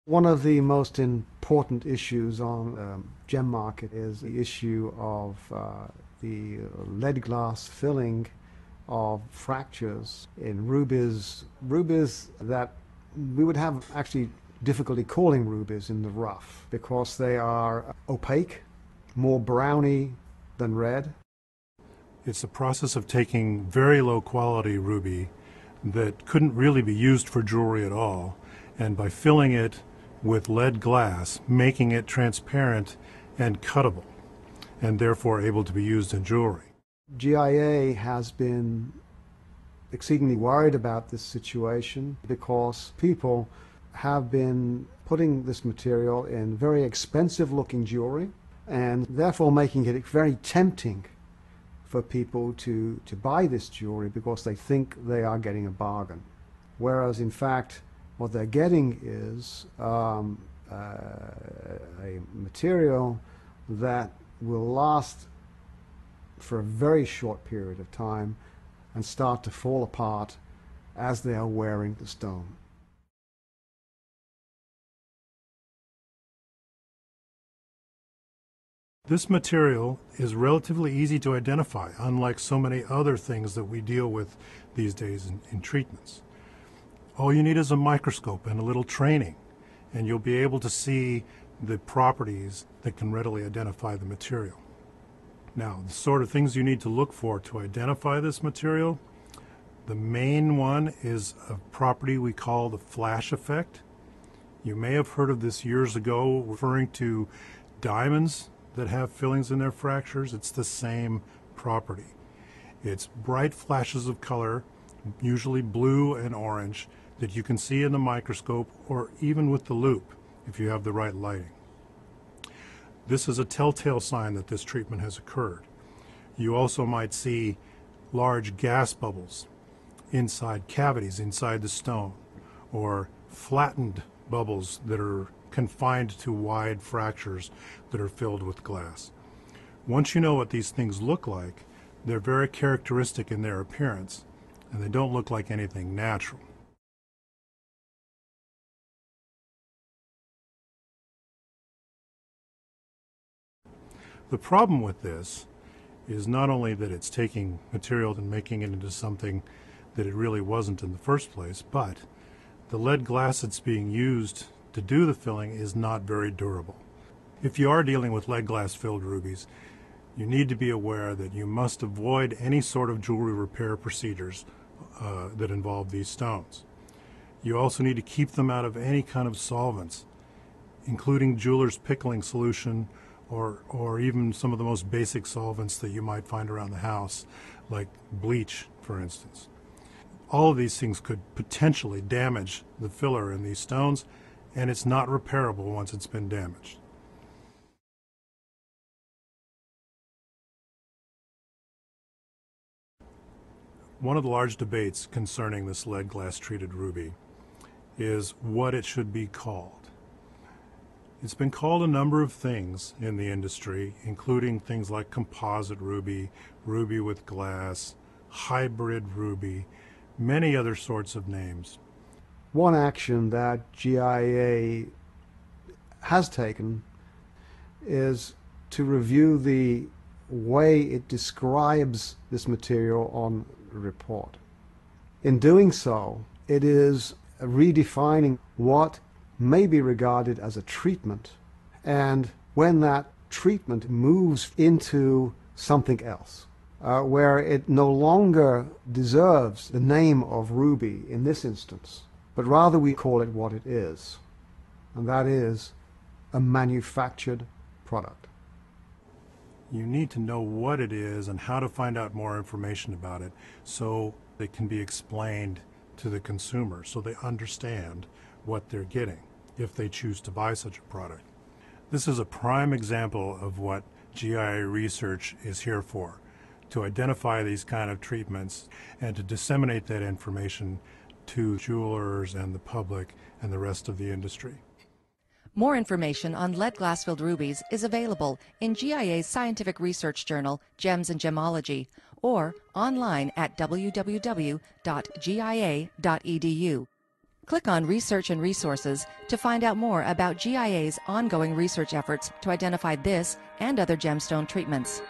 One of the most important issues on the gem market is the issue of the lead glass filling of fractures in rubies, rubies that we would have actually difficulty calling rubies in the rough because they are opaque, more browny than red. It's a process of taking very low quality ruby that couldn't really be used for jewelry at all, and by filling it with lead glass, making it transparent and cuttable, and therefore able to be used in jewelry. GIA has been exceedingly worried about this situation because people have been putting this material in very expensive looking jewelry and therefore making it very tempting for people to buy this jewelry because they think they are getting a bargain. Whereas in fact what they're getting is a material that will last for a very short period of time and start to fall apart as they are wearing the stone. This material is relatively easy to identify, unlike so many other things that we deal with these days in treatments. All you need is a microscope and a little training, and you'll be able to see the properties that can readily identify the material. Now, the sort of things you need to look for to identify this material, the main one is a property we call the flash effect. You may have heard of this years ago, referring to diamonds that have fillings in their fractures. It's the same property. It's bright flashes of color, usually blue and orange, that you can see in the microscope or even with the loupe if you have the right lighting. This is a telltale sign that this treatment has occurred. You also might see large gas bubbles inside cavities inside the stone, or flattened bubbles that are confined to wide fractures that are filled with glass. Once you know what these things look like, they're very characteristic in their appearance, and they don't look like anything natural. The problem with this is not only that it's taking material and making it into something that it really wasn't in the first place, but the lead glass that's being used to do the filling is not very durable. If you are dealing with lead glass filled rubies, you need to be aware that you must avoid any sort of jewelry repair procedures that involve these stones. You also need to keep them out of any kind of solvents, including jeweler's pickling solution or even some of the most basic solvents that you might find around the house, like bleach, for instance. All of these things could potentially damage the filler in these stones, and it's not repairable once it's been damaged. One of the large debates concerning this lead glass treated ruby is what it should be called. It's been called a number of things in the industry, including things like composite ruby, ruby with glass, hybrid ruby, many other sorts of names. One action that GIA has taken is to review the way it describes this material on the report. In doing so, it is redefining what may be regarded as a treatment, and when that treatment moves into something else, where it no longer deserves the name of ruby in this instance, but rather we call it what it is, and that is a manufactured product. You need to know what it is and how to find out more information about it so it can be explained to the consumer so they understand what they're getting if they choose to buy such a product. This is a prime example of what GIA research is here for, to identify these kind of treatments and to disseminate that information to jewelers and the public and the rest of the industry. More information on lead glass-filled rubies is available in GIA's scientific research journal, Gems and Gemology, or online at www.gia.edu. Click on Research and Resources to find out more about GIA's ongoing research efforts to identify this and other gemstone treatments.